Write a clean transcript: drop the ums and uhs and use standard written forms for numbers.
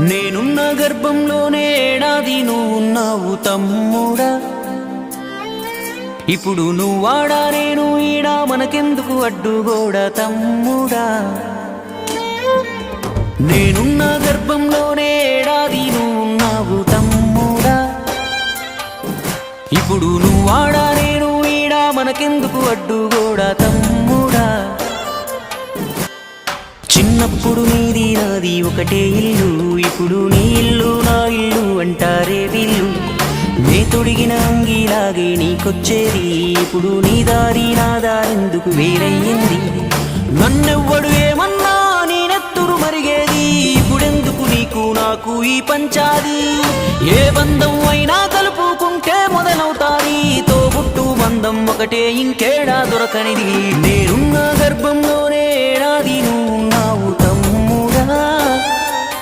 నేనున్న గర్భంలోనే ఏడాది నువ్వున్నావు తమ్ముడా. ఇప్పుడు నువ్వాడా నేను ఈడా, మనకెందుకు అడ్డుగోడా తమ్ముడా. నేనున్న గర్భంలోనే ఏడాది నువ్వున్నావు తమ్ముడా. ఇప్పుడు నువ్వాడా నేను ఈడా, మనకెందుకు అడ్డుగోడా తమ్ముడా. చిన్నప్పుడు నీది నాది ఒకటే ఇల్లు, ఇప్పుడు నీ ఇల్లు నా ఇల్లు అంటారే వీళ్ళు. నే తొడిగిన అంగీలాగే నీకొచ్చేది, ఇప్పుడు నీ దారి నా దారెందుకు వేరయ్యింది. నన్నెవ్వడు ఏమన్నా నీ నెత్తురు మరిగేది, ఇప్పుడెందుకు నీకు నాకు ఈ పంచాది. ఏ బంధం అయినా కలుపుకుంటే మొదలవుతాది, తోబుట్టు బంధం ఒకటే ఇంకేడా దొరకనిది. నేనున్న గర్భంలోనే ఏడాది నువ్వు